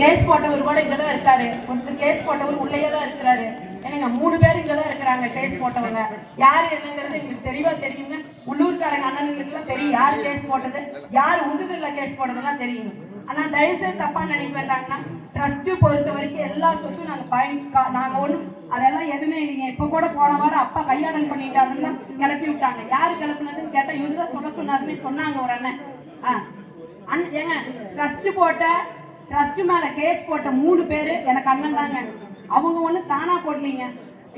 Case போட்டவர் கூட இங்கதான் இருக்காரு, ஒருத்தர் கேஸ் போட்டவர் உள்ளேயே தான் இருக்கிறாரு. என்னங்க 3 பேர் இங்கதான் இருக்கிறாங்க கேஸ் போட்டவங்க. யாரு என்னங்கிறது எங்களுக்கு தெளிவா தெரியுங்க. உள்ளூர்காரங்க அண்ணனுங்களுக்கு எல்லாம் தெரியும் யாரு கேஸ் போட்டது, யாரு உண்டுதல்ல கேஸ் போட்டதெல்லாம் தெரியுங்க. ஆனா தயவுசெய்து தப்பா நினைக்க வேண்டாங்கன்னா, ட்ரஸ்ட் பொறுத்த வரைக்கும் எல்லா சொத்தும் நாங்க ஒண்ணும் அதெல்லாம் எதுவுமே இல்லைங்க. இப்ப கூட போன வாரம் அப்பா கையாடல் பண்ணிட்டாருன்னு கிளப்பி விட்டாங்க. யாரு கிளப்புனதுன்னு கேட்டா இவருதான் சொல்ல சொன்னாருன்னு சொன்னாங்க ஒரு அண்ணன். ஏங்க ட்ரஸ்ட் மேல கேஸ் போட்ட 3 பேரு எனக்கு அண்ணன் தாங்க. அவங்க ஒண்ணு தானா போடலீங்க,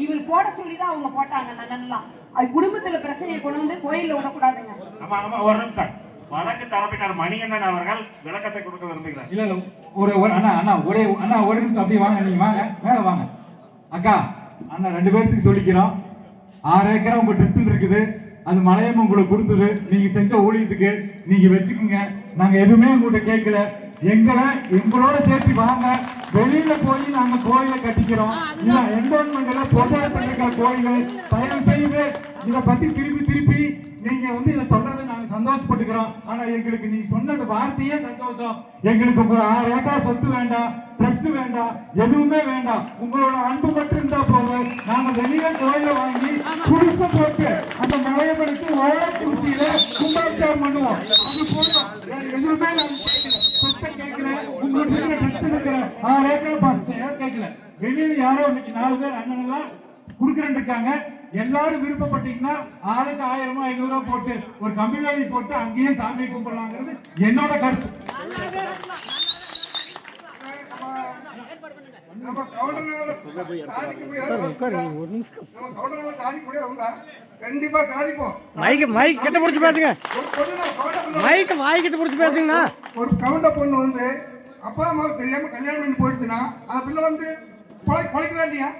இவர் போட சொல்லிதான் அவங்க போட்டாங்க. அண்ணன்லாம் அது குடும்பத்துல பிரச்சனையை கொண்டு வந்து கோயில்ல விடக்கூடாதுங்க. வழக்கு தரப்பினர் மணிகண்டன் அவர்கள் விளக்கத்தை கொடுக்க விரும்புகிறார். இல்ல ஒரு அண்ணா ஒரு நிமிஷம் அப்படியே வாங்க, நீங்க வாங்க மேல வாங்க. அக்கா அண்ணா 2 பேர்த்துக்கு சொல்லிக்கிறோம். 6 ஏக்கரா உங்க ட்ரஸ்ட்ல இருக்குது, அது மலையம் உங்களுக்கு கொடுத்தது, நீங்க செஞ்ச ஊழியத்துக்கு நீங்க வச்சுக்கோங்க. நாங்க எதுவுமே உங்கள்கிட்ட கேட்கல. எங்களோட சேர்த்து வாங்க, வெளியில போய் நாங்க கோயிலை கட்டிக்கிறோம். என்டோன்மெண்ட்ல பொதுவாக இருக்கிற கோயில்கள் தயவு செய்து இதை பத்தி திருப்பி நீங்க இதை சொல்றது நாங்க சந்தோஷப்பட்டுக்கிறோம். ஆனா எங்களுக்கு நீ சொன்ன வார்த்தையே சந்தோஷம். எங்களுக்கு உங்க 6 ஏக்கர் சொத்து வேண்டாம், ட்ரஸ்ட் வேண்டாம், எதுவுமே வேண்டாம். உங்களோட அன்பு மட்டும் இருந்தா போதும். நாங்க வெளியில கோயில வாங்கி குடிசை போட்டு அந்த மலையமனுக்கு ஓர குடிசையில கும்பாபிஷேகம் பண்ணுவோம். அது போதும், எதுவுமே நாங்க சொத்தை கேட்கல. உங்களுக்கு ட்ரஸ்ட் இருக்கிற 6 ஏக்கர் கேட்கல. வெளியில யாரோ இன்னைக்கு 4 பேர் அண்ணன் எல்லாம் குடுக்கறேன் இருக்காங்க. எல்லாரும் விருப்பப்பட்டீங்கன்னா ஆளுக்கு 1000 500 போட்டு ஒரு கம்பி வேலை போட்டு அங்கேயே சாமி கும்பிடலாங்கிறது என்னோட கருத்து. கண்டிப்பா சாதிப்போம். மைக் கிட்ட பிடிச்சி பேசுங்க. மைக் வாய் கிட்ட பிடிச்சி பேசுங்கண்ணா. ஒரு கவுண்ட பொண்ணு அப்பா அம்மாவுக்கு தெரியாம கல்யாணம் பண்ணி போயிடுச்சுன்னா அந்த பிள்ளை பழைக்கிறா இல்லையா?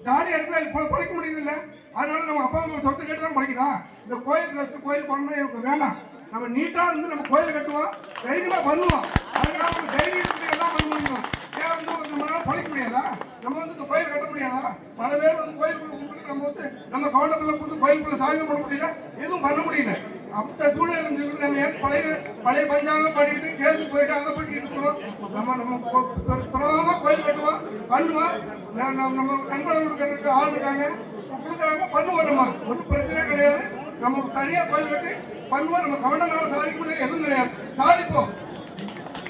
ஜாடி எடுத்து பழைக்க முடியுது இல்லை. அதனால நம்ம அப்பா அம்மா சொத்து கேட்டு தான் பழைக்கலாம். இந்த கோயில் பண்ணணும் எனக்கு வேணாம். நம்ம நீட்டா இருந்து நம்ம கோயில் கட்டுவோம், தைரியமா பண்ணுவோம். அதுக்காக தைரியத்துக்கு எல்லாம் பண்ண முடியும். ஏன் நம்மளால பழைக்க முடியாதா? நம்ம இந்த கோயில் கட்ட முடியாதா? பல பேர் கோயிலுக்குள்ள கும்பிட்டு நம்ம கவுண்டக்குள்ள கொடுத்து கோயிலுக்குள்ள சாமி பண்ண முடியல, எதுவும் பண்ண முடியல. அந்த சூழ்நிலை நம்ம பழைய பஞ்சாங்கம் பண்ணிட்டு கேள்வி போயிட்டு அங்கே போயிட்டு இருக்கணும். நம்ம பிரபலமா கோயில் கட்டுவோம், பண்ணுவோம். நம்ம நண்பர்கள் இருக்கிறதுக்கு ஆள் இருக்காங்க, கொடுக்குறாங்க, பண்ணுவோம். நம்ம ஒன்றும் பிரச்சனை கிடையாது. நம்ம தனியாக கோயில் கட்டி பண்ணுவோம். நம்ம கவர்மெண்ட் சாதிக்க முடியாது, எதுவும் கிடையாது. சாதிப்போம்.